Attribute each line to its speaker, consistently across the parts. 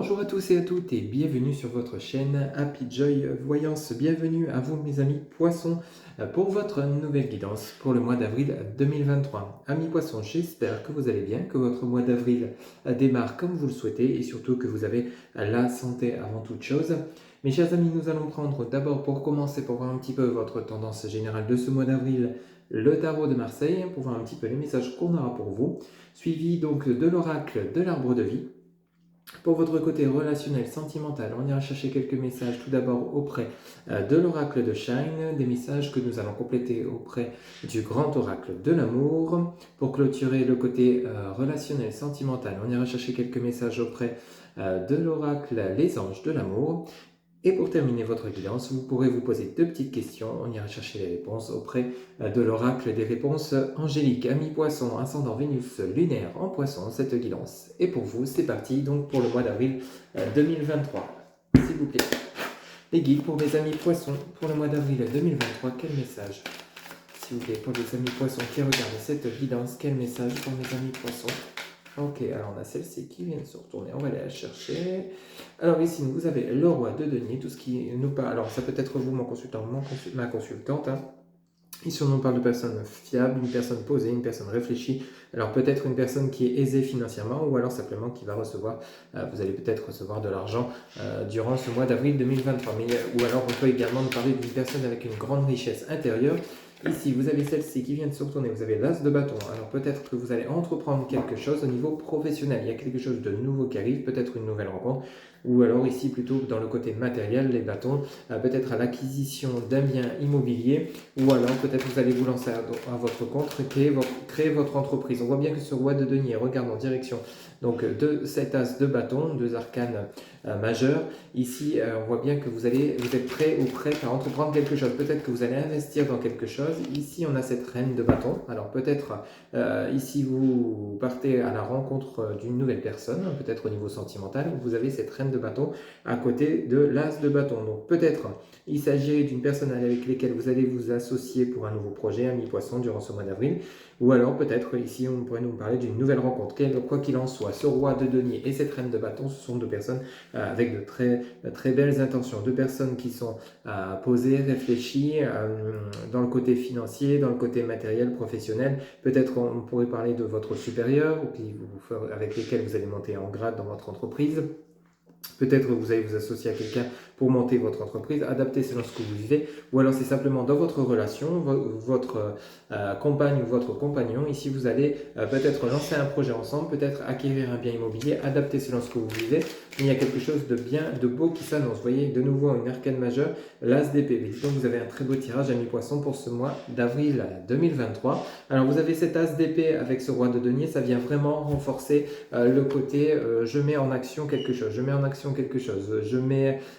Speaker 1: Bonjour à tous et à toutes et bienvenue sur votre chaîne Happy Joy Voyance. Bienvenue à vous mes amis poissons pour votre nouvelle guidance pour le mois d'avril 2023. Amis poissons, j'espère que vous allez bien, que votre mois d'avril démarre comme vous le souhaitez et surtout que vous avez la santé avant toute chose. Mes chers amis, nous allons prendre d'abord pour commencer, pour voir un petit peu votre tendance générale de ce mois d'avril, le tarot de Marseille, pour voir un petit peu les messages qu'on aura pour vous, suivi donc de l'oracle de l'arbre de vie. Pour votre côté relationnel, sentimental, on ira chercher quelques messages tout d'abord auprès de l'oracle de Shine, des messages que nous allons compléter auprès du grand oracle de l'amour. Pour clôturer le côté relationnel, sentimental, on ira chercher quelques messages auprès de l'oracle Les Anges de l'amour. Et pour terminer votre guidance, vous pourrez vous poser deux petites questions. On ira chercher les réponses auprès de l'oracle des réponses angéliques. Amis poissons, ascendant Vénus lunaire en poisson, cette guidance. Et pour vous, c'est parti donc pour le mois d'avril 2023. S'il vous plaît. Les guides pour mes amis poissons pour le mois d'avril 2023, quel message? S'il vous plaît, pour les amis poissons qui regardent cette guidance, quel message pour mes amis poissons? Ok, alors on a celle-ci qui vient de se retourner, on va aller la chercher. Alors ici, vous avez le roi de denier, tout ce qui nous parle. Alors ça peut être vous, mon consultant, ma consultante. Ici, on nous parle de personnes fiables, une personne posée, une personne réfléchie. Alors peut-être une personne qui est aisée financièrement ou alors simplement qui va recevoir, vous allez peut-être recevoir de l'argent durant ce mois d'avril 2023. Ou alors on peut également nous parler d'une personne avec une grande richesse intérieure. Ici, vous avez celle-ci qui vient de se retourner, vous avez l'as de bâton. Alors peut-être que vous allez entreprendre quelque chose au niveau professionnel. Il y a quelque chose de nouveau qui arrive, peut-être une nouvelle rencontre. Ou alors ici, plutôt dans le côté matériel, les bâtons, peut-être à l'acquisition d'un bien immobilier. Ou alors peut-être vous allez vous lancer à votre compte, créer votre entreprise. On voit bien que ce roi de denier regarde en direction donc de cet as de bâton, deux arcanes majeurs. Ici, on voit bien que vous êtes prêt ou prête à entreprendre quelque chose. Peut-être que vous allez investir dans quelque chose. Ici, on a cette reine de bâton. Alors peut-être ici, vous partez à la rencontre d'une nouvelle personne, peut-être au niveau sentimental. Vous avez cette reine de bâton à côté de l'as de bâton. Donc peut-être il s'agit d'une personne avec laquelle vous allez vous associer pour un nouveau projet, un mi-poisson durant ce mois d'avril. Ou alors peut-être ici, on pourrait nous parler d'une nouvelle rencontre. Quoi qu'il en soit, ce roi de denier et cette reine de bâton, ce sont deux personnes avec de très belles intentions. Deux personnes qui sont posées, réfléchies dans le côté financier, dans le côté matériel, professionnel. Peut-être on pourrait parler de votre supérieur avec lesquels vous allez monter en grade dans votre entreprise. Peut-être que vous allez vous associer à quelqu'un pour monter votre entreprise, adapter selon ce que vous vivez, ou alors c'est simplement dans votre relation, votre compagne ou votre compagnon. Ici, vous allez peut-être lancer un projet ensemble, peut-être acquérir un bien immobilier, adapter selon ce que vous vivez. Mais il y a quelque chose de bien, de beau qui s'annonce. Vous voyez, de nouveau, une arcane majeure, l'as d'épée. Donc, vous avez un très beau tirage à mi-poisson pour ce mois d'avril 2023. Alors, vous avez cet as d'épée avec ce roi de denier, ça vient vraiment renforcer le côté je mets en action quelque chose,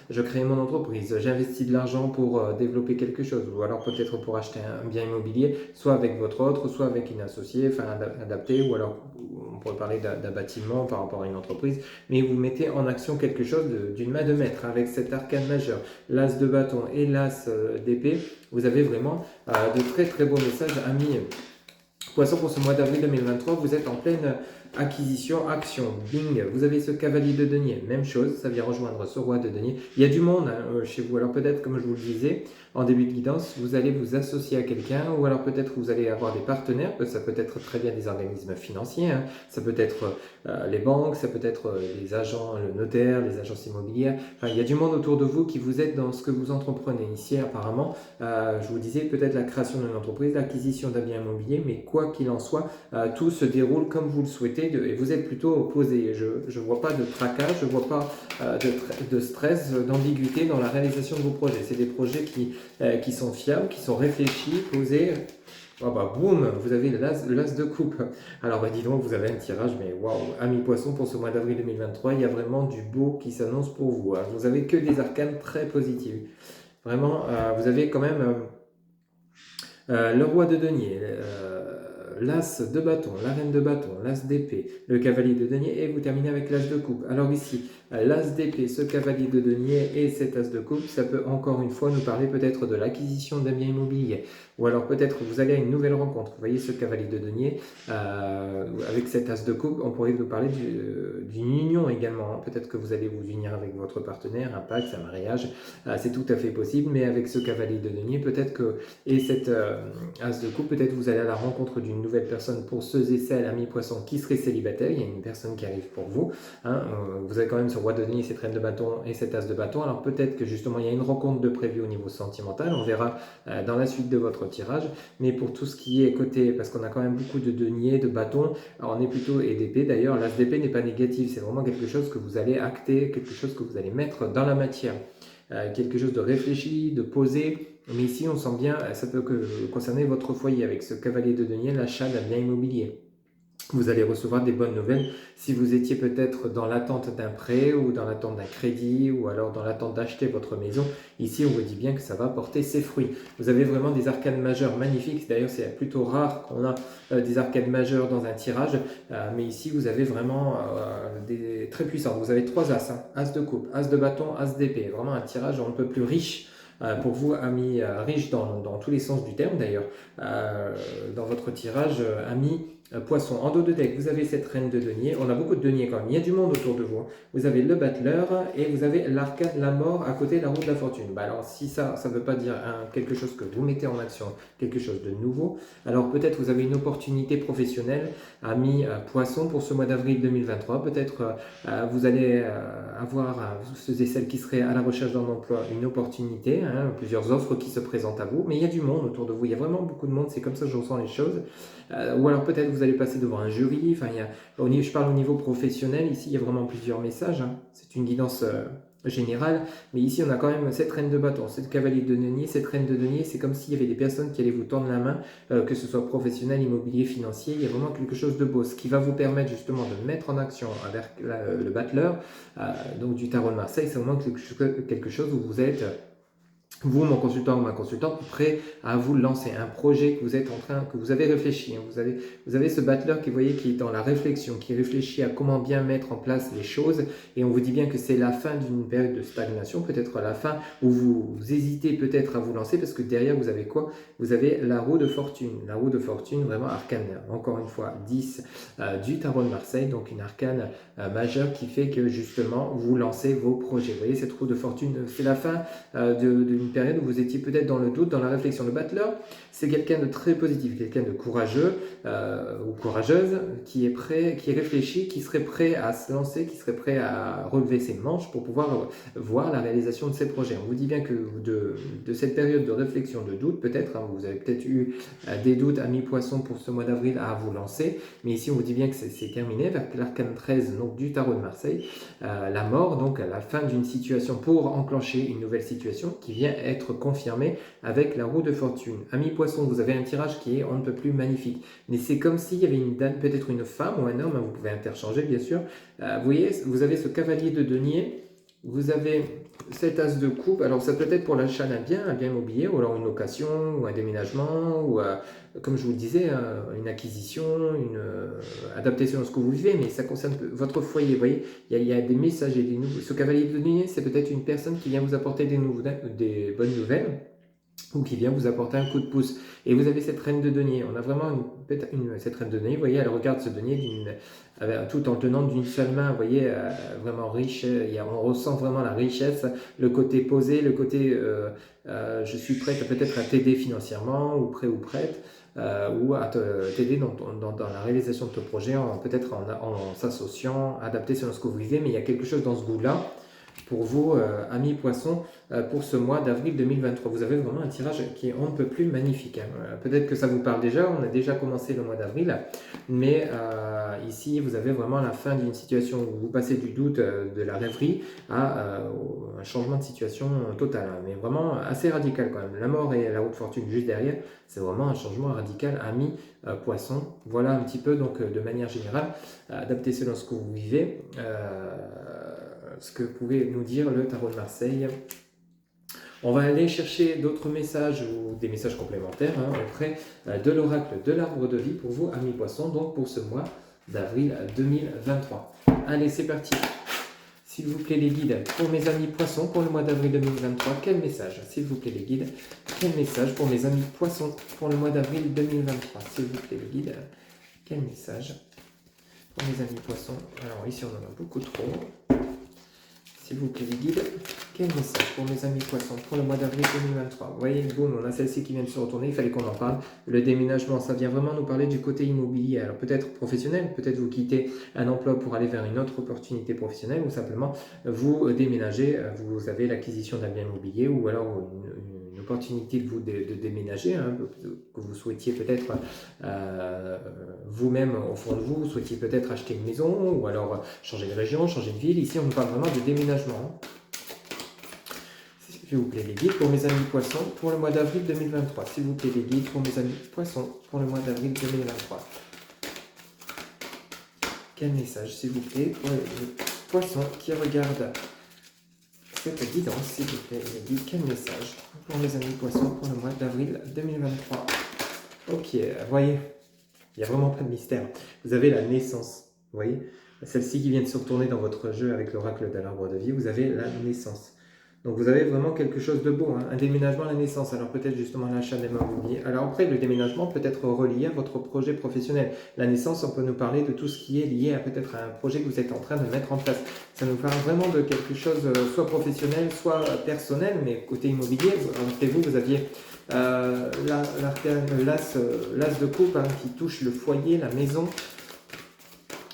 Speaker 1: je crée mon entreprise, j'investis de l'argent pour développer quelque chose, ou alors peut-être pour acheter un bien immobilier, soit avec votre autre, soit avec une associée, enfin adapté, ou alors on pourrait parler d'un bâtiment par rapport à une entreprise, mais vous mettez en action quelque chose d'une main de maître avec cet arcane majeur, l'as de bâton et l'as d'épée. Vous avez vraiment de très beaux messages amis. Poisson, pour ce mois d'avril 2023, vous êtes en pleine acquisition, action, bing. Vous avez ce cavalier de denier, même chose, ça vient rejoindre ce roi de denier. Il y a du monde chez vous, alors peut-être, comme je vous le disais, en début de guidance, vous allez vous associer à quelqu'un, ou alors peut-être vous allez avoir des partenaires, ça peut être très bien des organismes financiers, ça peut être les banques, ça peut être les agents, le notaire, les agences immobilières. Enfin, il y a du monde autour de vous qui vous aide dans ce que vous entreprenez. Ici, apparemment, je vous disais peut-être la création d'une entreprise, l'acquisition d'un bien immobilier, mais quoi qu'il en soit, tout se déroule comme vous le souhaitez et vous êtes plutôt opposé. Je ne vois pas de tracas, je ne vois pas de stress, d'ambiguïté dans la réalisation de vos projets. C'est des projets qui sont fiables, qui sont réfléchis, posés. Oh bah boum, vous avez l'as de coupe. Alors bah dis donc, vous avez un tirage, mais waouh, amis poissons, pour ce mois d'avril 2023, il y a vraiment du beau qui s'annonce pour vous. Alors, vous avez que des arcanes très positives. Vraiment, vous avez quand même le roi de denier, l'as de bâton, la reine de bâton, l'as d'épée, le cavalier de denier et vous terminez avec l'as de coupe. Alors ici, l'as d'épée, ce cavalier de denier et cet as de coupe, ça peut encore une fois nous parler peut-être de l'acquisition d'un bien immobilier. Ou alors peut-être vous allez à une nouvelle rencontre. Vous voyez ce cavalier de denier avec cet as de coupe, on pourrait nous parler d'une union également. Peut-être que vous allez vous unir avec votre partenaire, un pacte, un mariage, c'est tout à fait possible. Mais avec ce cavalier de denier, peut-être que, et cet as de coupe, peut-être vous allez à la rencontre d'une nouvelle personne pour ceux et celles, amis poissons, qui seraient célibataires. Il y a une personne qui arrive pour vous. Hein. Vous avez quand même ce roi de denier, cette reine de bâton et cet as de bâton. Alors peut-être que justement il y a une rencontre de prévu au niveau sentimental. On verra dans la suite de votre tirage. Mais pour tout ce qui est côté, parce qu'on a quand même beaucoup de deniers, de bâtons, alors on est plutôt, et d'épée d'ailleurs, l'as d'épée n'est pas négatif, c'est vraiment quelque chose que vous allez acter, quelque chose que vous allez mettre dans la matière. Quelque chose de réfléchi, de posé, mais ici on sent bien, ça peut concerner votre foyer avec ce cavalier de denier, l'achat d'un bien immobilier. Vous allez recevoir des bonnes nouvelles si vous étiez peut-être dans l'attente d'un prêt ou dans l'attente d'un crédit ou alors dans l'attente d'acheter votre maison. Ici, on vous dit bien que ça va porter ses fruits. Vous avez vraiment des arcanes majeures magnifiques. D'ailleurs, c'est plutôt rare qu'on a des arcanes majeures dans un tirage. Mais ici, vous avez vraiment des très puissants. Vous avez 3 as, hein. As de coupe, as de bâton, as d'épée. Vraiment un tirage un peu plus riche. Pour vous, amis riches dans tous les sens du terme d'ailleurs, dans votre tirage, amis poisson. En dos de deck, vous avez cette reine de denier. On a beaucoup de deniers quand même. Il y a du monde autour de vous. Vous avez le battleur et vous avez l'arcane, la mort à côté de la roue de la fortune. Bah alors, si ça ne veut pas dire quelque chose que vous mettez en action, quelque chose de nouveau, alors peut-être vous avez une opportunité professionnelle, amis poisson, pour ce mois d'avril 2023. Peut-être vous allez avoir, ceux et celles qui seraient à la recherche d'un emploi, une opportunité, hein, plusieurs offres qui se présentent à vous. Mais il y a du monde autour de vous. Il y a vraiment beaucoup de monde. C'est comme ça que je ressens les choses. Ou alors peut-être vous allez passer devant un jury. Enfin, je parle au niveau professionnel. Ici, il y a vraiment plusieurs messages. Hein. C'est une guidance générale. Mais ici, on a quand même cette reine de bâton, cette cavalier de denier, cette reine de denier. C'est comme s'il y avait des personnes qui allaient vous tendre la main, que ce soit professionnel, immobilier, financier. Il y a vraiment quelque chose de beau. Ce qui va vous permettre justement de mettre en action le battleur, donc du tarot de Marseille. C'est vraiment quelque chose où vous êtes... Vous, mon consultant ou ma consultante, prêt à vous lancer un projet que vous êtes que vous avez réfléchi. Vous avez ce battleur qui, vous voyez, qui est dans la réflexion, qui réfléchit à comment bien mettre en place les choses. Et on vous dit bien que c'est la fin d'une période de stagnation, peut-être la fin où vous hésitez peut-être à vous lancer parce que derrière, vous avez quoi? Vous avez la roue de fortune. La roue de fortune, vraiment arcane. Encore une fois, 10 du tarot de Marseille, donc une arcane majeure qui fait que justement, vous lancez vos projets. Vous voyez, cette roue de fortune, c'est la fin d'une période où vous étiez peut-être dans le doute, dans la réflexion. Le battleur, c'est quelqu'un de très positif, quelqu'un de courageux ou courageuse, qui est prêt, qui réfléchit, qui serait prêt à se lancer, qui serait prêt à relever ses manches pour pouvoir voir la réalisation de ses projets. On vous dit bien que de cette période de réflexion, de doute, peut-être, hein, vous avez peut-être eu des doutes, amis poissons, pour ce mois d'avril à vous lancer, mais ici on vous dit bien que c'est terminé, vers l'arcane 13 donc, du tarot de Marseille, la mort, donc à la fin d'une situation pour enclencher une nouvelle situation qui vient être confirmée avec la roue de fortune. Amis poissons, vous avez un tirage qui est on ne peut plus magnifique, mais c'est comme s'il y avait une dame, peut-être une femme ou un homme, hein, vous pouvez interchanger bien sûr. Vous voyez, vous avez ce cavalier de denier, vous avez cet as de coupe, alors ça peut être pour l'achat d'un bien, un bien immobilier, ou alors une location, ou un déménagement, ou comme je vous le disais, une acquisition, une adaptation à ce que vous vivez, mais ça concerne votre foyer. Vous voyez, il y a des messages et des nouveaux. Ce cavalier de denier, c'est peut-être une personne qui vient vous apporter des bonnes nouvelles, ou qui vient vous apporter un coup de pouce. Et vous avez cette reine de denier. On a vraiment cette reine de denier, vous voyez, elle regarde ce denier tout en tenant d'une seule main, vous voyez, vraiment riche. On ressent vraiment la richesse, le côté posé, le côté je suis prête peut-être à t'aider financièrement, ou prêt ou prête, ou à t'aider dans la réalisation de ton projet, peut-être en s'associant, adapté selon ce que vous vivez, mais il y a quelque chose dans ce goût-là. Pour vous, amis poissons, pour ce mois d'avril 2023. Vous avez vraiment un tirage qui est on ne peut plus magnifique. Hein. Peut-être que ça vous parle déjà, on a déjà commencé le mois d'avril, mais ici, vous avez vraiment la fin d'une situation où vous passez du doute, de la rêverie, à un changement de situation total. Hein. Mais vraiment assez radical quand même. La mort et la roue de fortune juste derrière, c'est vraiment un changement radical, amis poissons. Voilà un petit peu, donc de manière générale, adapté selon ce que vous vivez. Ce que pouvait nous dire le tarot de Marseille. On va aller chercher d'autres messages ou des messages complémentaires auprès de l'oracle de l'arbre de vie pour vous, amis poissons, donc pour ce mois d'avril 2023. Allez, c'est parti. S'il vous plaît les guides, pour mes amis poissons, pour le mois d'avril 2023, quel message? S'il vous plaît les guides, quel message pour mes amis poissons, pour le mois d'avril 2023? S'il vous plaît les guides, quel message pour mes amis poissons? Alors ici on en a beaucoup trop. S'il vous plaît les guides, quel message pour mes amis poissons pour le mois d'avril 2023? Vous voyez, boum, on a celle-ci qui vient de se retourner, il fallait qu'on en parle. Le déménagement, ça vient vraiment nous parler du côté immobilier. Alors peut-être professionnel, peut-être vous quittez un emploi pour aller vers une autre opportunité professionnelle ou simplement vous déménagez, vous avez l'acquisition d'un bien immobilier ou alors une opportunité de vous de déménager, hein, que vous souhaitiez peut-être vous-même au fond de vous, vous souhaitiez peut-être acheter une maison ou alors changer de région, changer de ville. Ici on nous parle vraiment de déménagement. S'il vous plaît les guides pour mes amis poissons pour le mois d'avril 2023. S'il vous plaît les guides pour mes amis poissons pour le mois d'avril 2023. Quel message s'il vous plaît pour les poissons qui regardent cette guidance, s'il vous plaît les guides, quel message pour mes amis poissons pour le mois d'avril 2023. Ok, vous voyez, il n'y a vraiment pas de mystère. Vous avez la naissance, vous voyez, celle-ci qui vient de se retourner dans votre jeu avec l'oracle de l'arbre de vie, vous avez la naissance. Donc vous avez vraiment quelque chose de beau, hein, un déménagement, la naissance, alors peut-être justement l'achat des immobiliers. Alors après, le déménagement peut être relié à votre projet professionnel. La naissance, on peut nous parler de tout ce qui est lié à peut-être un projet que vous êtes en train de mettre en place. Ça nous parle vraiment de quelque chose soit professionnel, soit personnel, mais côté immobilier, rappelez-vous, vous aviez l'as de coupe hein, qui touche le foyer, la maison.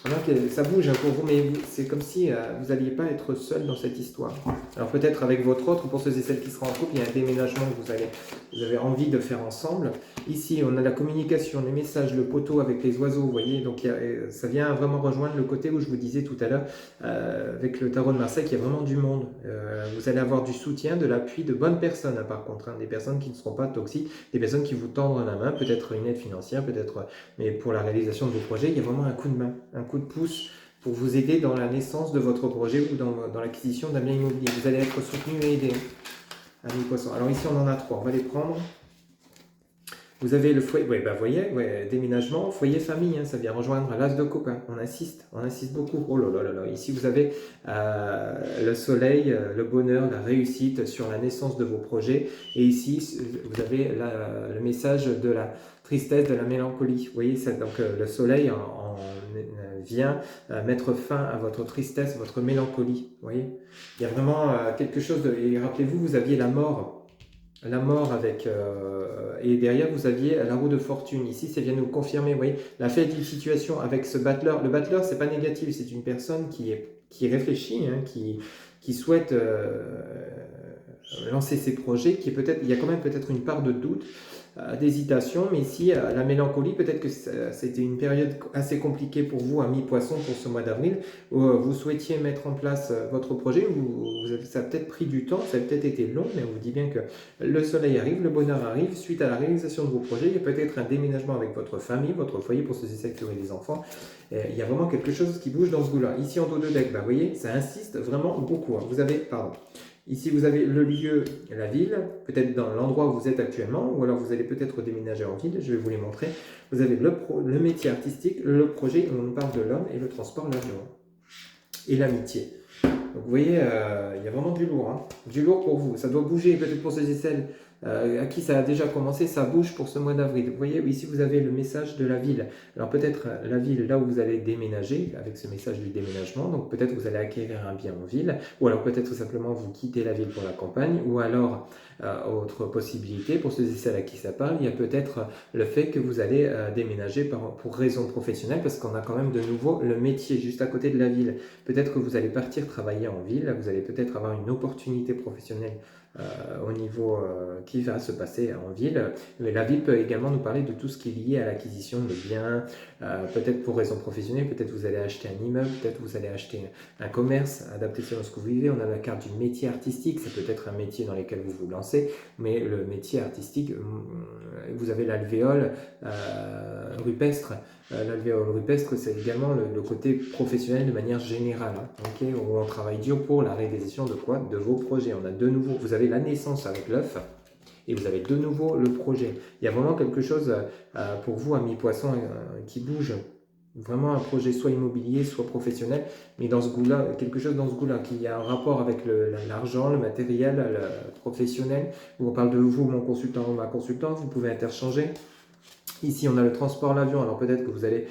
Speaker 1: Alors que ça bouge pour vous, mais c'est comme si vous n'alliez pas être seul dans cette histoire. Alors peut-être avec votre autre, pour ceux et celles qui seront en couple, il y a un déménagement que vous avez envie de faire ensemble. Ici, on a la communication, les messages, le poteau avec les oiseaux, vous voyez. Donc ça vient vraiment rejoindre le côté où je vous disais tout à l'heure, avec le tarot de Marseille, qu'il y a vraiment du monde. Vous allez avoir du soutien, de l'appui de bonnes personnes, hein, par contre, hein, des personnes qui ne seront pas toxiques, des personnes qui vous tendront la main, peut-être une aide financière, peut-être, mais pour la réalisation de vos projets, il y a vraiment un coup de main, un coup de pouce pour vous aider dans la naissance de votre projet ou dans l'acquisition d'un bien immobilier. Vous allez être soutenu et aidé. Amis poissons. Alors ici, on en a trois. On va les prendre. Vous avez le foyer, ouais, bah, vous voyez, ouais, déménagement, foyer, famille, hein, ça vient rejoindre l'as de coupe. Hein. On insiste beaucoup. Oh là là là là. Ici, vous avez le soleil, le bonheur, la réussite sur la naissance de vos projets. Et ici, vous avez le message de la tristesse, de la mélancolie. Vous voyez, ça, donc le soleil vient mettre fin à votre tristesse, votre mélancolie. Vous voyez, il y a vraiment quelque chose de... Et rappelez-vous, vous aviez la mort avec et derrière vous aviez la roue de fortune. Ici ça vient nous confirmer, vous voyez, la fête d'une situation avec ce battleur. Le battleur c'est pas négatif, c'est une personne qui réfléchit, hein, qui souhaite lancer ses projets, qui est peut-être, il y a quand même peut-être une part de doute, d'hésitation, mais ici la mélancolie, peut-être que c'était une période assez compliquée pour vous, amis poissons, pour ce mois d'avril, où vous souhaitiez mettre en place votre projet, ça a peut-être pris du temps, ça a peut-être été long, mais on vous dit bien que le soleil arrive, le bonheur arrive, suite à la réalisation de vos projets, il y a peut-être un déménagement avec votre famille, votre foyer, pour ceux et celles qui auraient des enfants. Il y a vraiment quelque chose qui bouge dans ce goût-là. Ici en dos de deck, vous voyez, ça insiste vraiment beaucoup. Hein. Vous avez, pardon. Ici, vous avez le lieu, la ville, peut-être dans l'endroit où vous êtes actuellement, ou alors vous allez peut-être déménager en ville, je vais vous les montrer. Vous avez le métier artistique, le projet, on parle de l'homme, et le transport, l'avion. Et l'amitié. Donc vous voyez, il y a vraiment du lourd. Hein. Du lourd pour vous. Ça doit bouger, peut-être pour ceux et celles à qui ça a déjà commencé, ça bouge pour ce mois d'avril. Vous voyez, ici vous avez le message de la ville. Alors peut-être la ville là où vous allez déménager, avec ce message du déménagement, donc peut-être vous allez acquérir un bien en ville, ou alors peut-être simplement vous quittez la ville pour la campagne, ou alors autre possibilité, pour ceux et celles à qui ça parle, il y a peut-être le fait que vous allez déménager pour raison professionnelle, parce qu'on a quand même de nouveau le métier juste à côté de la ville. Peut-être que vous allez partir travailler en ville, vous allez peut-être avoir une opportunité professionnelle au niveau qui va se passer en ville. Mais la ville peut également nous parler de tout ce qui est lié à l'acquisition de biens, peut-être pour raison professionnelle, peut-être vous allez acheter un immeuble, peut-être vous allez acheter un commerce adapté selon ce que vous vivez. On a la carte du métier artistique, ça peut être un métier dans lequel vous vous lancez, mais le métier artistique, vous avez l'alvéole rupestre. L'alvéole rupestre, c'est également le côté professionnel de manière générale, hein, okay, où on travaille dur pour la réalisation de quoi? De vos projets. On a de nouveau, vous avez la naissance avec l'œuf, et vous avez de nouveau le projet. Il y a vraiment quelque chose pour vous, amis poissons, qui bouge. vraiment un projet soit immobilier, soit professionnel, mais dans ce goût-là, quelque chose dans ce goût-là, qui a un rapport avec l'argent, le matériel, le professionnel, où on parle de vous, mon consultant ou ma consultante, vous pouvez interchanger. Ici, on a le transport, l'avion. Alors peut-être que vous allez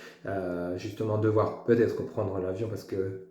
Speaker 1: justement devoir peut-être prendre l'avion parce que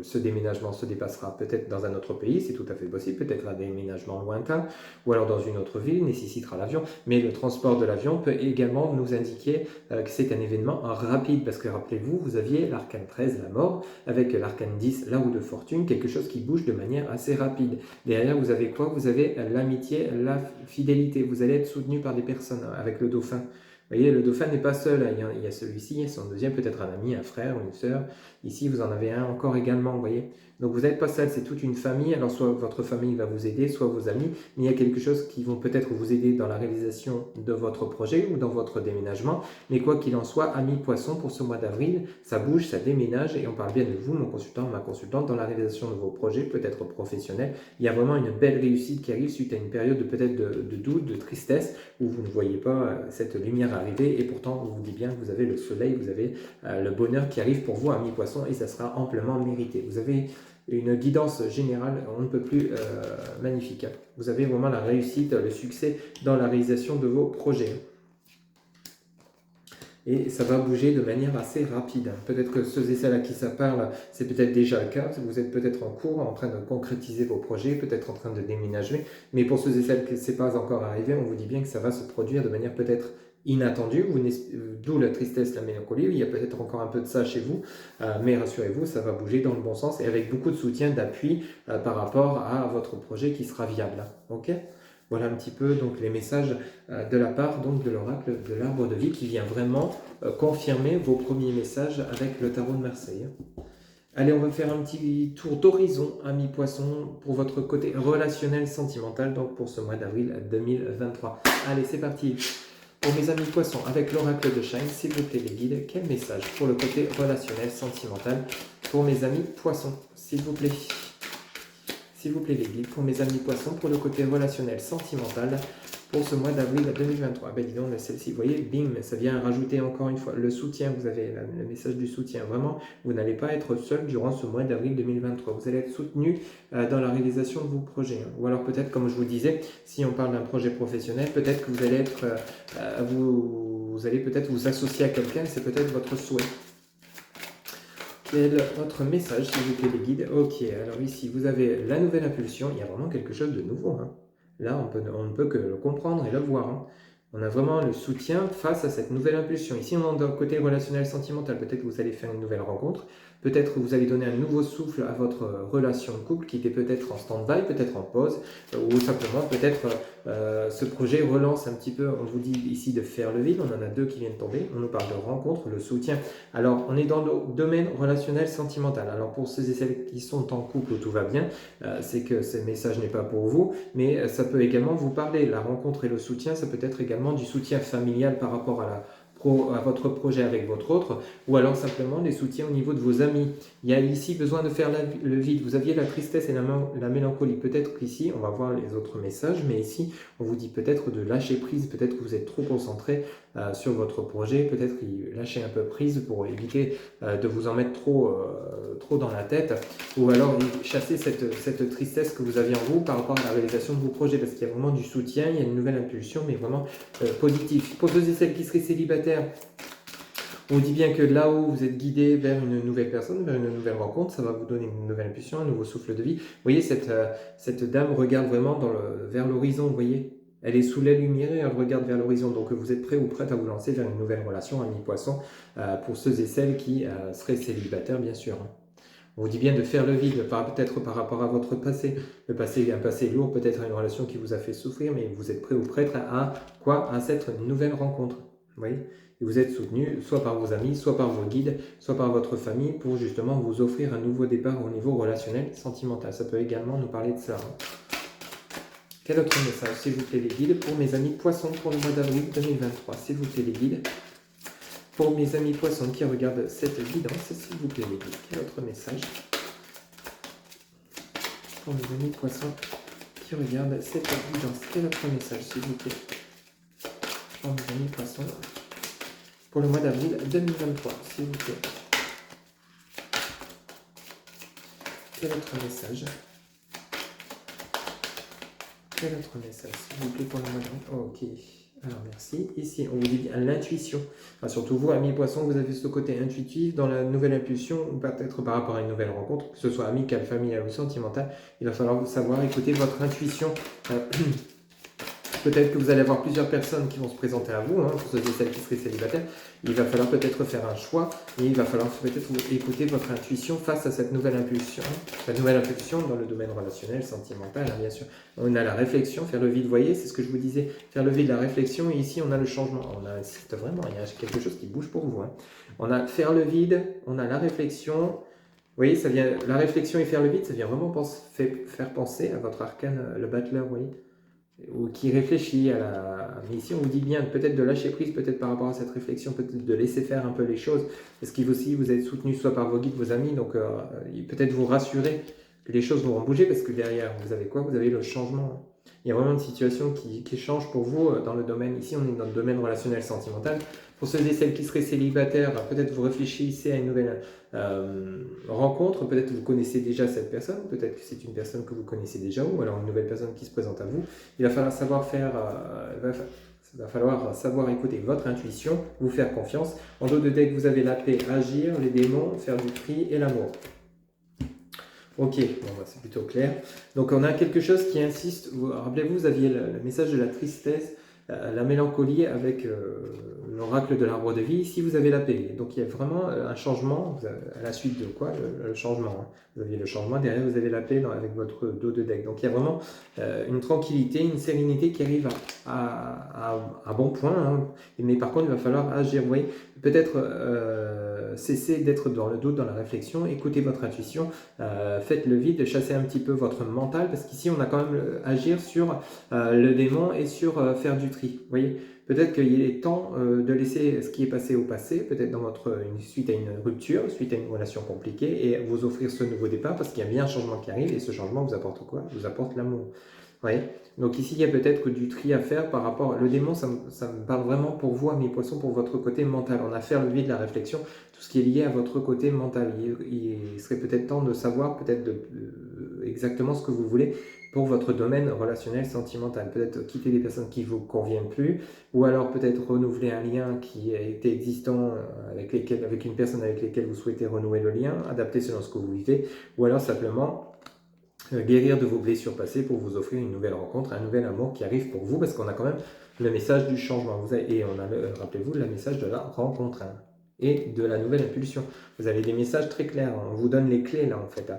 Speaker 1: ce déménagement se dépassera peut-être dans un autre pays, c'est tout à fait possible, peut-être un déménagement lointain, ou alors dans une autre ville nécessitera l'avion. Mais le transport de l'avion peut également nous indiquer que c'est un événement rapide, parce que rappelez-vous, vous aviez l'arcane 13, la mort, avec l'arcane 10, la roue de fortune, quelque chose qui bouge de manière assez rapide. Derrière, vous avez quoi? Vous avez l'amitié, la fidélité. Vous allez être soutenu par des personnes avec le dauphin. Vous voyez, le dauphin n'est pas seul, il y a celui-ci, il y a son deuxième, peut-être un ami, un frère ou une sœur. Ici, vous en avez un encore également, vous voyez. Donc vous n'êtes pas seul, c'est toute une famille. Alors soit votre famille va vous aider, soit vos amis, mais il y a quelque chose qui vont peut-être vous aider dans la réalisation de votre projet ou dans votre déménagement. Mais quoi qu'il en soit, amis poissons, pour ce mois d'avril, ça bouge, ça déménage et on parle bien de vous, mon consultant, ma consultante, dans la réalisation de vos projets, peut-être professionnels. Il y a vraiment une belle réussite qui arrive suite à une période peut-être de doute, de tristesse, où vous ne voyez pas cette lumière arriver et pourtant on vous dit bien que vous avez le soleil, vous avez le bonheur qui arrive pour vous, amis poissons, et ça sera amplement mérité. Vous avez une guidance générale, on ne peut plus magnifique. Vous avez vraiment la réussite, le succès dans la réalisation de vos projets. Et ça va bouger de manière assez rapide. Peut-être que ceux et celles à qui ça parle, c'est peut-être déjà le cas. Vous êtes peut-être en cours, en train de concrétiser vos projets, peut-être en train de déménager. Mais pour ceux et celles que ce n'est pas encore arrivé, on vous dit bien que ça va se produire de manière peut-être inattendue, d'où la tristesse, la mélancolie. Il y a peut-être encore un peu de ça chez vous, mais rassurez-vous, ça va bouger dans le bon sens et avec beaucoup de soutien, d'appui par rapport à votre projet qui sera viable. Ok ? Voilà un petit peu donc les messages de la part donc de l'oracle de l'arbre de vie qui vient vraiment confirmer vos premiers messages avec le tarot de Marseille. Allez, on va faire un petit tour d'horizon, amis poissons, pour votre côté relationnel sentimental, donc pour ce mois d'avril 2023. Allez, c'est parti. Pour mes amis poissons, avec l'oracle de Shine, s'il vous plaît les guides, quel message pour le côté relationnel sentimental pour mes amis poissons, s'il vous plaît? S'il vous plaît les guides, pour mes amis poissons, pour le côté relationnel sentimental, pour ce mois d'avril 2023. Ben dis donc, celle-ci, vous voyez, bim, ça vient rajouter encore une fois le soutien, vous avez le message du soutien. Vraiment, vous n'allez pas être seul durant ce mois d'avril 2023. Vous allez être soutenu dans la réalisation de vos projets. Ou alors peut-être, comme je vous disais, si on parle d'un projet professionnel, peut-être que vous allez être, vous allez peut-être vous associer à quelqu'un, c'est peut-être votre souhait. Quel autre message, s'il vous plaît, les guides? Ok, alors ici, vous avez la nouvelle impulsion. Il y a vraiment quelque chose de nouveau. Hein. Là, on ne peut que le comprendre et le voir. Hein. On a vraiment le soutien face à cette nouvelle impulsion. Ici, on est dans le côté relationnel sentimental. Peut-être que vous allez faire une nouvelle rencontre. Peut-être que vous allez donner un nouveau souffle à votre relation de couple qui était peut-être en stand-by, peut-être en pause, ou simplement peut-être ce projet relance un petit peu. On vous dit ici de faire le vide. On en a deux qui viennent tomber. On nous parle de rencontre, le soutien. Alors, on est dans le domaine relationnel sentimental. Alors, pour ceux et celles qui sont en couple où tout va bien, c'est que ce message n'est pas pour vous, mais ça peut également vous parler. La rencontre et le soutien, ça peut être également du soutien familial par rapport à votre projet avec votre autre, ou alors simplement des soutiens au niveau de vos amis. Il y a ici besoin de faire le vide. Vous aviez la tristesse et la mélancolie. Peut-être qu'ici, on va voir les autres messages, mais ici, on vous dit peut-être de lâcher prise. Peut-être que vous êtes trop concentré sur votre projet. Peut-être lâcher un peu prise pour éviter de vous en mettre trop dans la tête, ou alors chasser cette tristesse que vous aviez en vous par rapport à la réalisation de vos projets, parce qu'il y a vraiment du soutien, il y a une nouvelle impulsion, mais vraiment positif. Pour ceux et celles qui seraient célibataires, on dit bien que là-haut, vous êtes guidé vers une nouvelle personne, vers une nouvelle rencontre, ça va vous donner une nouvelle impulsion, un nouveau souffle de vie. Vous voyez, cette dame regarde vraiment vers l'horizon, vous voyez. Elle est sous la lumière et elle regarde vers l'horizon. Donc vous êtes prêt ou prête à vous lancer vers une nouvelle relation, ami poisson, pour ceux et celles qui seraient célibataires, bien sûr. On vous dit bien de faire le vide, peut-être par rapport à votre passé. Le passé est un passé lourd, peut-être une relation qui vous a fait souffrir, mais vous êtes prêt ou prête à cette nouvelle rencontre. Vous voyez ? Et vous êtes soutenu soit par vos amis, soit par vos guides, soit par votre famille pour justement vous offrir un nouveau départ au niveau relationnel, sentimental. Ça peut également nous parler de ça. Quel autre message, s'il vous plaît, les guides, pour mes amis poissons pour le mois d'avril 2023? S'il vous plaît, les guides. Pour mes amis poissons qui regardent cette guidance, s'il vous plaît, les guides. Quel autre message? Pour mes amis poissons qui regardent cette guidance, quel autre message, s'il vous plaît? Pour mes amis poissons. pour le mois d'avril 2023, s'il vous plaît. Quel autre message? Quel autre message, s'il vous plaît, pour le mois d'avril? Ok. Alors, merci. Ici, on vous dit bien l'intuition. Enfin, surtout vous, amis poissons, vous avez ce côté intuitif dans la nouvelle impulsion, ou peut-être par rapport à une nouvelle rencontre, que ce soit amicale, familiale ou sentimentale. Il va falloir savoir écouter votre intuition. Peut-être que vous allez avoir plusieurs personnes qui vont se présenter à vous, pour ceux et celles qui seraient célibataires. Il va falloir peut-être faire un choix et il va falloir peut-être écouter votre intuition face à cette nouvelle impulsion. La nouvelle impulsion dans le domaine relationnel, sentimental, bien sûr. On a la réflexion, faire le vide, vous voyez, c'est ce que je vous disais, faire le vide, la réflexion, et ici on a le changement. On insiste vraiment, il y a quelque chose qui bouge pour vous. On a faire le vide, on a la réflexion. Vous voyez, ça vient, la réflexion et faire le vide, ça vient vraiment faire penser à votre arcane, le battleur, vous voyez, ou qui réfléchit à la... Mais ici, on vous dit bien peut-être de lâcher prise, peut-être par rapport à cette réflexion, peut-être de laisser faire un peu les choses, parce qu'il aussi, vous êtes soutenu soit par vos guides, vos amis, donc peut-être vous rassurer que les choses vont bouger, parce que derrière, vous avez quoi? Vous avez le changement. Il y a vraiment une situation qui change pour vous dans le domaine, ici on est dans le domaine relationnel sentimental. Pour ceux et celles qui seraient célibataires, peut-être vous réfléchissez à une nouvelle rencontre, peut-être vous connaissez déjà cette personne, peut-être que c'est une personne que vous connaissez déjà, ou alors une nouvelle personne qui se présente à vous. Il va falloir savoir va falloir savoir écouter votre intuition, vous faire confiance. En dos de deck, vous avez la paix, agir, les démons, faire du tri et l'amour. Ok, bon, c'est plutôt clair. Donc on a quelque chose qui insiste. Rappelez-vous, vous aviez le message de la tristesse, la mélancolie avec l'oracle de l'arbre de vie. Ici, vous avez la paix. Donc il y a vraiment un changement. À la suite de quoi? Le changement. Vous aviez le changement, derrière vous avez la paix avec votre dos de deck. Donc il y a vraiment une tranquillité, une sérénité qui arrive à bon point. Mais par contre, il va falloir agir. Vous voyez, peut-être cesser d'être dans le doute, dans la réflexion, écoutez votre intuition, faites le vide, chassez un petit peu votre mental, parce qu'ici on a quand même agir sur le démon et sur faire du tri. Vous voyez, peut-être qu'il est temps de laisser ce qui est passé au passé, peut-être dans suite à une rupture, suite à une relation compliquée, et vous offrir ce nouveau départ, parce qu'il y a bien un changement qui arrive, et ce changement vous apporte quoi? Vous apporte l'amour. Ouais. Donc ici, il y a peut-être du tri à faire par rapport... Le démon, ça me parle vraiment pour vous, mes poissons, pour votre côté mental. On a fait le vide, la réflexion, tout ce qui est lié à votre côté mental. Il serait peut-être temps de savoir peut-être exactement ce que vous voulez pour votre domaine relationnel, sentimental. Peut-être quitter des personnes qui ne vous conviennent plus, ou alors peut-être renouveler un lien qui était existant avec une personne avec laquelle vous souhaitez renouer le lien, adapter selon ce que vous vivez, ou alors simplement... guérir de vos blessures passées pour vous offrir une nouvelle rencontre, un nouvel amour qui arrive pour vous, parce qu'on a quand même le message du changement. Et on a, rappelez-vous, le message de la rencontre et de la nouvelle impulsion. Vous avez des messages très clairs. On vous donne les clés là en fait.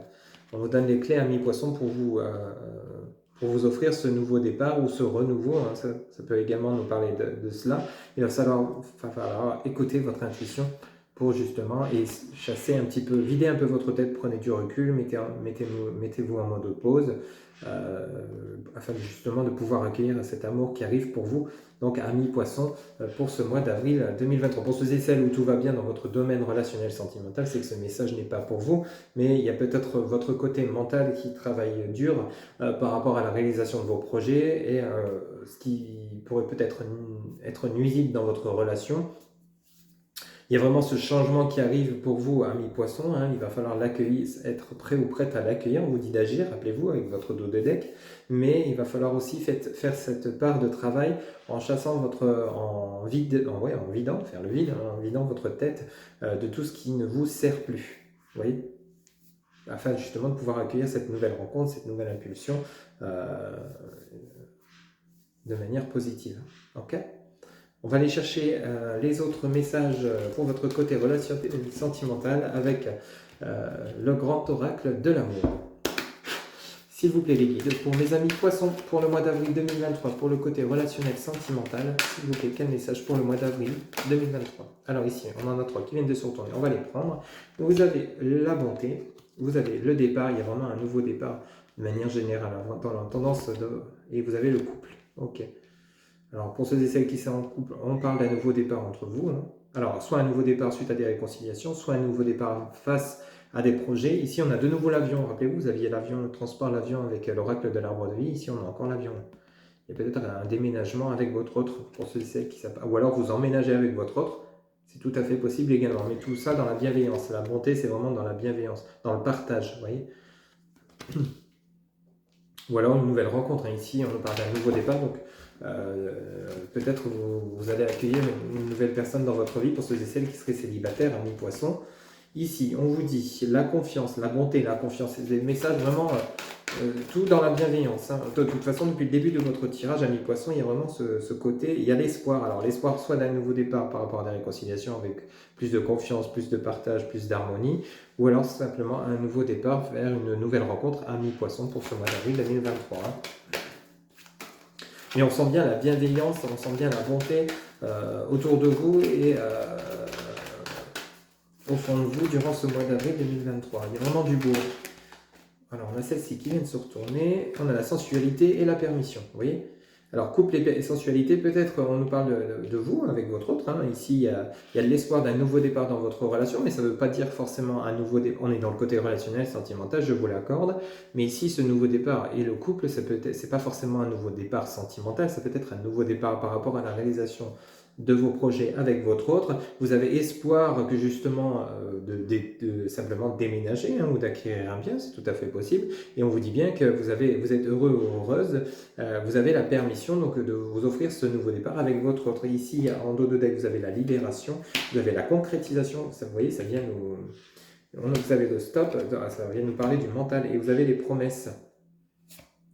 Speaker 1: On vous donne les clés, amis poissons, pour vous offrir ce nouveau départ ou ce renouveau. Ça peut également nous parler de cela. Il va falloir écouter votre intuition pour justement et chasser un petit peu, vider un peu votre tête, prenez du recul, mettez-vous en mode pause, afin justement de pouvoir accueillir cet amour qui arrive pour vous. Donc amis poissons, pour ce mois d'avril 2023. Pour ceux et celles où tout va bien dans votre domaine relationnel sentimental, c'est que ce message n'est pas pour vous, mais il y a peut-être votre côté mental qui travaille dur par rapport à la réalisation de vos projets et ce qui pourrait peut-être être nuisible dans votre relation. Il y a vraiment ce changement qui arrive pour vous, amis poissons. Il va falloir l'accueillir, être prêt ou prête à l'accueillir. On vous dit d'agir, rappelez-vous, avec votre dos de deck. Mais il va falloir aussi faire cette part de travail en chassant en vidant, faire le vide, en vidant votre tête de tout ce qui ne vous sert plus. Vous voyez, afin justement de pouvoir accueillir cette nouvelle rencontre, cette nouvelle impulsion de manière positive. Ok ? On va aller chercher les autres messages pour votre côté relation sentimentale avec le grand oracle de l'amour. S'il vous plaît les guides, pour mes amis poissons, pour le mois d'avril 2023, pour le côté relationnel sentimental, s'il vous plaît, quel message pour le mois d'avril 2023? Alors ici, on en a 3 qui viennent de se retourner, on va les prendre. Vous avez la bonté, vous avez le départ, il y a vraiment un nouveau départ de manière générale, dans la tendance et vous avez le couple. Ok. Alors, pour ceux et celles qui sont en couple, on parle d'un nouveau départ entre vous. Alors, soit un nouveau départ suite à des réconciliations, soit un nouveau départ face à des projets. Ici, on a de nouveau l'avion. Rappelez-vous, vous aviez l'avion, le transport, l'avion avec l'oracle de l'arbre de vie. Ici, on a encore l'avion. Il y a peut-être un déménagement avec votre autre, pour ceux et celles qui savent. Ou alors, vous emménagez avec votre autre. C'est tout à fait possible également, mais tout ça dans la bienveillance. La bonté, c'est vraiment dans la bienveillance, dans le partage, vous voyez. Ou alors une nouvelle rencontre. Hein. Ici, on nous parle d'un nouveau départ, donc peut-être vous allez accueillir une nouvelle personne dans votre vie pour ceux et celles qui seraient célibataires, amis poissons. Ici, on vous dit la confiance, la bonté, la confiance, c'est des messages vraiment tout dans la bienveillance. Hein. De toute façon, depuis le début de votre tirage, amis poissons, il y a vraiment ce côté, il y a l'espoir. Alors l'espoir soit d'un nouveau départ par rapport à des réconciliations avec plus de confiance, plus de partage, plus d'harmonie, ou alors simplement un nouveau départ vers une nouvelle rencontre, amis poissons, pour ce mois d'avril 2023. Hein. Mais on sent bien la bienveillance, on sent bien la bonté autour de vous et au fond de vous durant ce mois d'avril 2023. Il y a vraiment du beau. Alors, on a celle-ci qui vient de se retourner. On a la sensualité et la permission. Vous voyez? Alors, couple et sensualité, peut-être on nous parle de vous avec votre autre. Hein. Ici, il y a de l'espoir d'un nouveau départ dans votre relation, mais ça ne veut pas dire forcément un nouveau départ. On est dans le côté relationnel, sentimental, je vous l'accorde. Mais ici, ce nouveau départ et le couple, c'est pas forcément un nouveau départ sentimental, ça peut être un nouveau départ par rapport à la réalisation de vos projets avec votre autre. Vous avez espoir que justement de simplement déménager hein, ou d'acquérir un bien, c'est tout à fait possible. Et on vous dit bien que vous êtes heureux ou heureuse, vous avez la permission donc de vous offrir ce nouveau départ avec votre autre. Ici, en dos de deck, vous avez la libération, vous avez la concrétisation, ça, vous voyez, ça vient nous... Vous avez le stop, ça vient nous parler du mental et vous avez les promesses.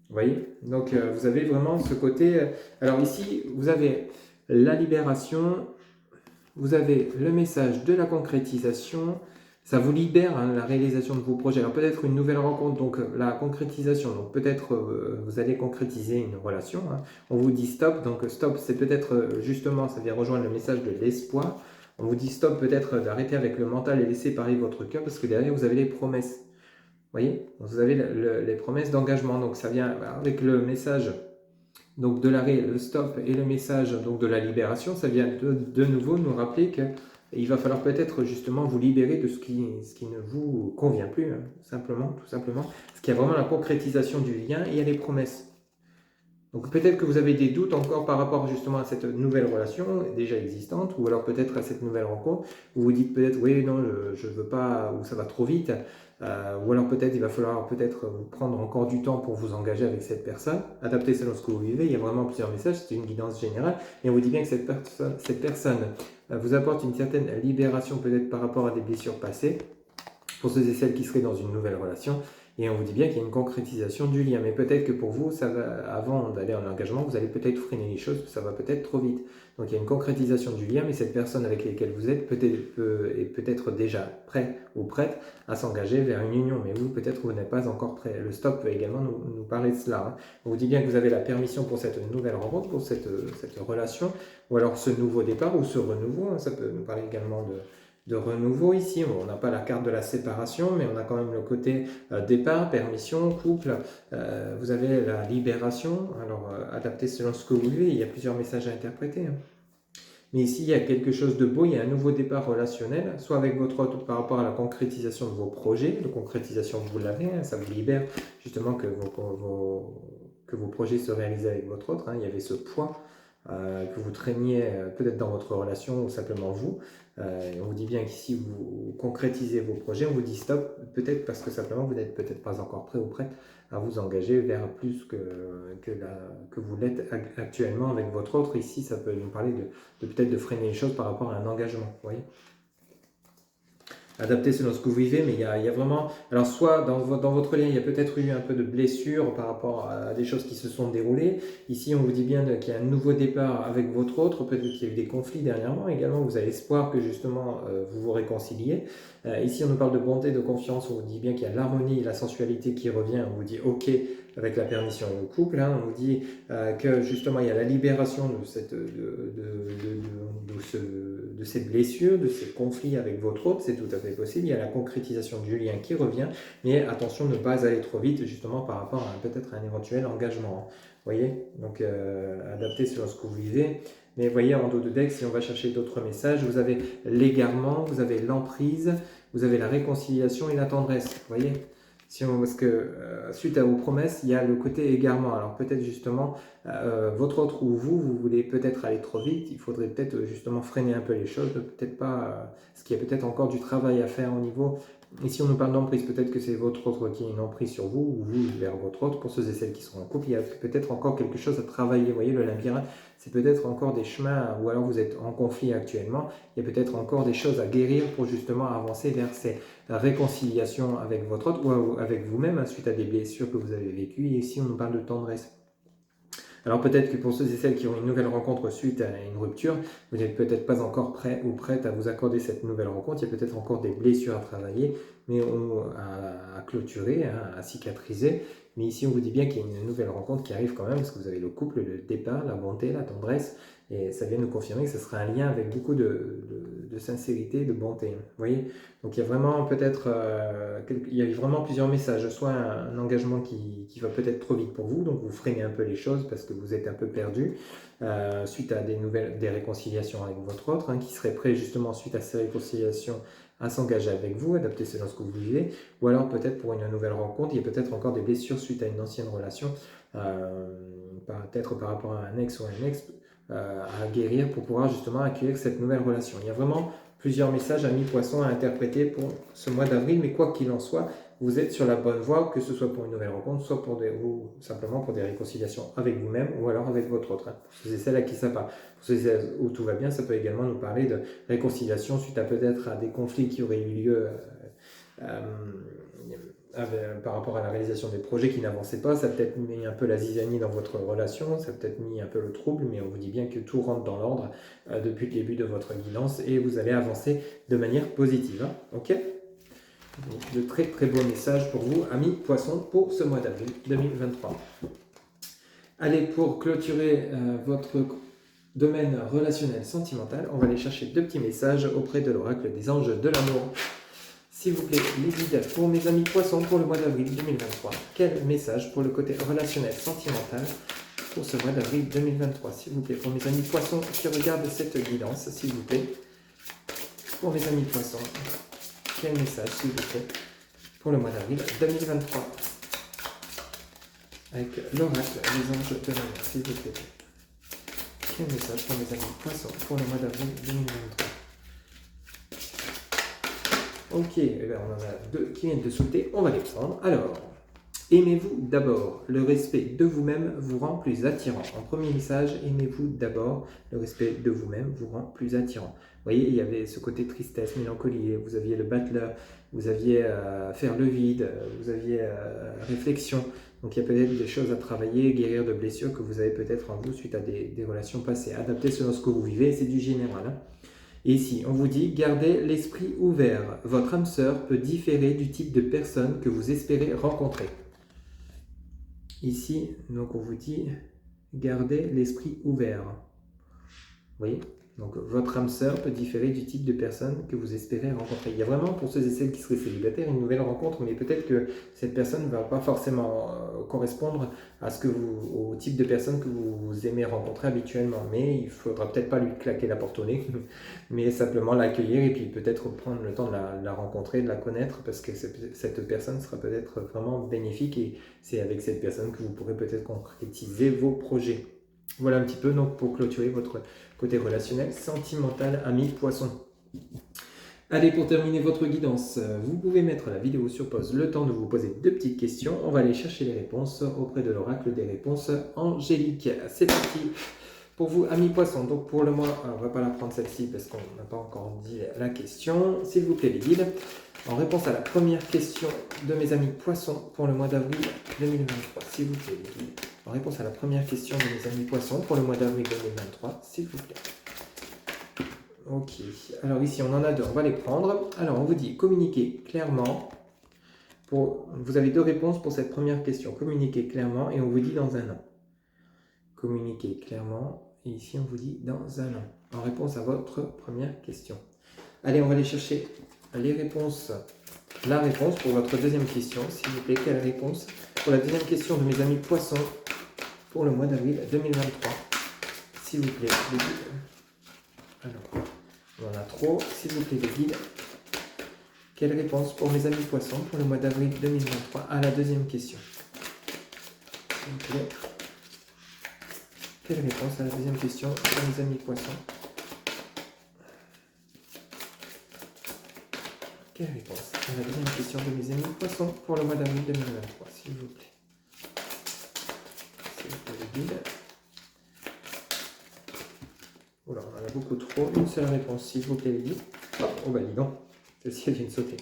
Speaker 1: Vous voyez? Donc vous avez vraiment ce côté... Alors ici, vous avez la libération, vous avez le message de la concrétisation, ça vous libère hein, la réalisation de vos projets. Alors peut-être une nouvelle rencontre, donc la concrétisation, donc peut-être vous allez concrétiser une relation. Hein. On vous dit stop, donc stop c'est peut-être justement, ça vient rejoindre le message de l'espoir. On vous dit stop peut-être d'arrêter avec le mental et laisser parler votre cœur parce que derrière vous avez les promesses. Vous voyez, vous avez les promesses d'engagement, donc ça vient avec le message donc de l'arrêt, le stop et le message donc de la libération, ça vient de nouveau nous rappeler qu'il va falloir peut-être justement vous libérer de ce qui ne vous convient plus, hein, tout simplement. Parce qu'il y a vraiment la concrétisation du lien et il y a les promesses. Donc peut-être que vous avez des doutes encore par rapport justement à cette nouvelle relation déjà existante, ou alors peut-être à cette nouvelle rencontre, où vous dites peut-être oui, non, je ne veux pas, ou ça va trop vite, ou alors peut-être il va falloir peut-être prendre encore du temps pour vous engager avec cette personne, adapter selon ce que vous vivez, il y a vraiment plusieurs messages, c'est une guidance générale, et on vous dit bien que cette personne vous apporte une certaine libération peut-être par rapport à des blessures passées, pour ceux et celles qui seraient dans une nouvelle relation, et on vous dit bien qu'il y a une concrétisation du lien. Mais peut-être que pour vous, ça va, avant d'aller en engagement, vous allez peut-être freiner les choses, ça va peut-être trop vite. Donc il y a une concrétisation du lien, mais cette personne avec laquelle vous êtes est peut-être déjà prêt ou prête à s'engager vers une union. Mais vous, peut-être vous n'êtes pas encore prêt. Le stop peut également nous parler de cela. Hein. On vous dit bien que vous avez la permission pour cette nouvelle rencontre, pour cette relation, ou alors ce nouveau départ ou ce renouveau. Hein. Ça peut nous parler également de renouveau ici. On n'a pas la carte de la séparation, mais on a quand même le côté départ, permission, couple. Vous avez la libération, alors adapté selon ce que vous vivez, il y a plusieurs messages à interpréter. Hein. Mais ici, il y a quelque chose de beau, il y a un nouveau départ relationnel, soit avec votre autre par rapport à la concrétisation de vos projets. La concrétisation, vous l'avez, hein, ça vous libère justement que vos projets se réalisent avec votre autre. Hein. Il y avait ce poids que vous traîniez peut-être dans votre relation ou simplement vous. On vous dit bien qu'ici vous concrétisez vos projets, on vous dit stop, peut-être parce que simplement vous n'êtes peut-être pas encore prêt ou prête à vous engager vers plus que vous l'êtes actuellement avec votre autre. Ici, ça peut nous parler de peut-être de freiner les choses par rapport à un engagement, vous voyez. Adapté selon ce que vous vivez, mais il y a vraiment... Alors soit dans votre lien, il y a peut-être eu un peu de blessure par rapport à des choses qui se sont déroulées. Ici, on vous dit bien qu'il y a un nouveau départ avec votre autre, peut-être qu'il y a eu des conflits dernièrement. Également, vous avez espoir que justement vous vous réconciliez. Ici, on nous parle de bonté, de confiance, on vous dit bien qu'il y a l'harmonie et la sensualité qui revient. On vous dit ok avec la permission et le couple. Hein. On vous dit que justement, il y a la libération de cette blessure, de ces conflits avec votre autre, c'est tout à fait possible. Il y a la concrétisation du lien qui revient, mais attention de ne pas aller trop vite, justement par rapport à peut-être un éventuel engagement. Vous voyez, donc adapté selon ce que vous vivez. Mais vous voyez, en dos de deck, si on va chercher d'autres messages, vous avez l'égarement, vous avez l'emprise, vous avez la réconciliation et la tendresse. Vous voyez, parce que suite à vos promesses, il y a le côté égarement. Alors peut-être justement votre autre ou vous voulez peut-être aller trop vite, il faudrait peut-être justement freiner un peu les choses, peut-être pas, parce qu'il y a peut-être encore du travail à faire au niveau. Ici, on nous parle d'emprise, peut-être que c'est votre autre qui a une emprise sur vous, ou vous vers votre autre. Pour ceux et celles qui sont en couple, il y a peut-être encore quelque chose à travailler. Vous voyez, le labyrinthe, c'est peut-être encore des chemins, ou alors vous êtes en conflit actuellement, il y a peut-être encore des choses à guérir pour justement avancer vers ces réconciliations avec votre autre, ou avec vous-même, suite à des blessures que vous avez vécues. Et ici, on nous parle de tendresse. Alors peut-être que pour ceux et celles qui ont une nouvelle rencontre suite à une rupture, vous n'êtes peut-être pas encore prêt ou prête à vous accorder cette nouvelle rencontre. Il y a peut-être encore des blessures à travailler, mais à clôturer, hein, à cicatriser. Mais ici, on vous dit bien qu'il y a une nouvelle rencontre qui arrive quand même, parce que vous avez le couple, le départ, la bonté, la tendresse, et ça vient nous confirmer que ce sera un lien avec beaucoup de sincérité, de bonté. Vous voyez? Donc il y a vraiment peut-être, il y a vraiment plusieurs messages. Soit un engagement qui va peut-être trop vite pour vous, donc vous freinez un peu les choses parce que vous êtes un peu perdu, suite à des réconciliations avec votre autre, hein, qui serait prêt justement suite à ces réconciliations à s'engager avec vous, adapter selon ce que vous vivez, ou alors peut-être pour une nouvelle rencontre, il y a peut-être encore des blessures suite à une ancienne relation, peut-être par rapport à un ex ou un ex, à guérir pour pouvoir justement accueillir cette nouvelle relation. Il y a vraiment plusieurs messages amis poissons à interpréter pour ce mois d'avril, mais quoi qu'il en soit, vous êtes sur la bonne voie, que ce soit pour une nouvelle rencontre, soit ou simplement pour des réconciliations avec vous-même ou alors avec votre autre. Hein. C'est celle à qui ça part. Pour celles où tout va bien, ça peut également nous parler de réconciliation suite à peut-être à des conflits qui auraient eu lieu par rapport à la réalisation des projets qui n'avançaient pas. Ça a peut-être mis un peu la zizanie dans votre relation, ça a peut-être mis un peu le trouble, mais on vous dit bien que tout rentre dans l'ordre depuis le début de votre guidance et vous allez avancer de manière positive. Hein. Ok ? Donc, de très très beaux messages pour vous, amis poissons, pour ce mois d'avril 2023. Allez, pour clôturer votre domaine relationnel sentimental, on va aller chercher 2 petits messages auprès de l'oracle des anges de l'amour. S'il vous plaît, les guides pour mes amis poissons pour le mois d'avril 2023. Quel message pour le côté relationnel sentimental pour ce mois d'avril 2023? S'il vous plaît, pour mes amis poissons qui regardent cette guidance, s'il vous plaît. Pour mes amis poissons, quel message, s'il vous plaît, pour le mois d'avril 2023? Avec l'oracle des anges de l'amour, s'il vous plaît. Quel message pour mes amis poissons pour le mois d'avril 2023? Ok, eh bien, on en a 2 qui viennent de sauter, on va les prendre. Alors, aimez-vous d'abord. Le respect de vous-même vous rend plus attirant. En premier message, aimez-vous d'abord. Le respect de vous-même vous rend plus attirant. Vous voyez, il y avait ce côté tristesse, mélancolie, vous aviez le battleur, vous aviez faire le vide, vous aviez réflexion. Donc il y a peut-être des choses à travailler, guérir de blessures que vous avez peut-être en vous suite à des relations passées. Adapter selon ce que vous vivez, c'est du général. Hein. Et ici, on vous dit, gardez l'esprit ouvert. Votre âme sœur peut différer du type de personne que vous espérez rencontrer. Ici, donc on vous dit, gardez l'esprit ouvert. Vous voyez? Donc votre âme sœur peut différer du type de personne que vous espérez rencontrer. Il y a vraiment, pour ceux et celles qui seraient célibataires, une nouvelle rencontre, mais peut-être que cette personne ne va pas forcément correspondre à au type de personne que vous aimez rencontrer habituellement. Mais il ne faudra peut-être pas lui claquer la porte au nez, mais simplement l'accueillir et puis peut-être prendre le temps de la rencontrer, de la connaître, parce que cette personne sera peut-être vraiment bénéfique et c'est avec cette personne que vous pourrez peut-être concrétiser vos projets. Voilà un petit peu donc pour clôturer votre côté relationnel, sentimental, ami, poisson. Allez, pour terminer votre guidance, vous pouvez mettre la vidéo sur pause, le temps de vous poser 2 petites questions. On va aller chercher les réponses auprès de l'oracle des réponses angéliques. C'est parti pour vous, amis poissons. Donc pour le mois, on ne va pas la prendre celle-ci parce qu'on n'a pas encore dit la question. S'il vous plaît, les guides, en réponse à la première question de mes amis poissons pour le mois d'avril 2023. S'il vous plaît, les guides. En réponse à la première question de mes amis poissons pour le mois d'avril 2023, s'il vous plaît. Ok, alors ici on en a 2, on va les prendre. Alors on vous dit communiquez clairement. Vous avez 2 réponses pour cette première question. Communiquez clairement et on vous dit dans un an. Communiquez clairement et ici on vous dit dans un an. En réponse à votre première question. Allez, on va aller chercher les réponses. La réponse pour votre deuxième question, s'il vous plaît. Quelle réponse pour la deuxième question de mes amis poissons pour le mois d'avril 2023. S'il vous plaît, les guides. Alors, on en a trop. S'il vous plaît, les guides. Quelle réponse pour mes amis poissons pour le mois d'avril 2023 à la deuxième question? S'il vous plaît. Quelle réponse à la deuxième question pour mes amis poissons? Quelle réponse à la deuxième question de mes amis poissons pour le mois d'avril 2023, s'il vous plaît? S'il vous plaît, le guide. Oula, on en a beaucoup trop. Une seule réponse, s'il vous plaît, les guides. Hop, oh bah dis donc, celle-ci elle vient de sauter.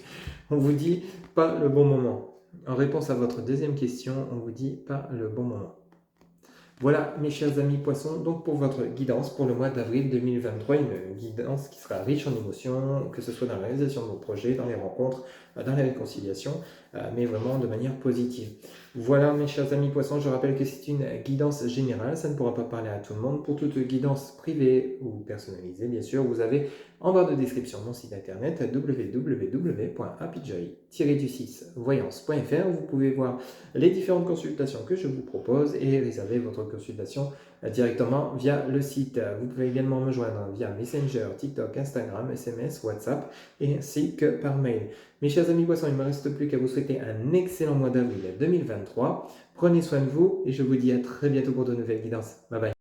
Speaker 1: On vous dit pas le bon moment. En réponse à votre deuxième question, on vous dit pas le bon moment. Voilà, mes chers amis poissons, donc pour votre guidance pour le mois d'avril 2023, une guidance qui sera riche en émotions, que ce soit dans la réalisation de vos projets, dans les rencontres, dans les réconciliations, mais vraiment de manière positive. Voilà, mes chers amis poissons, je rappelle que c'est une guidance générale, ça ne pourra pas parler à tout le monde. Pour toute guidance privée ou personnalisée, bien sûr, vous avez en barre de description mon site internet www.happyjoy-voyance.fr où vous pouvez voir les différentes consultations que je vous propose et réserver votre consultation directement via le site. Vous pouvez également me joindre via Messenger, TikTok, Instagram, SMS, WhatsApp et ainsi que par mail. Mes chers amis poissons, il ne me reste plus qu'à vous souhaiter un excellent mois d'avril 2023. Prenez soin de vous et je vous dis à très bientôt pour de nouvelles guidances. Bye bye.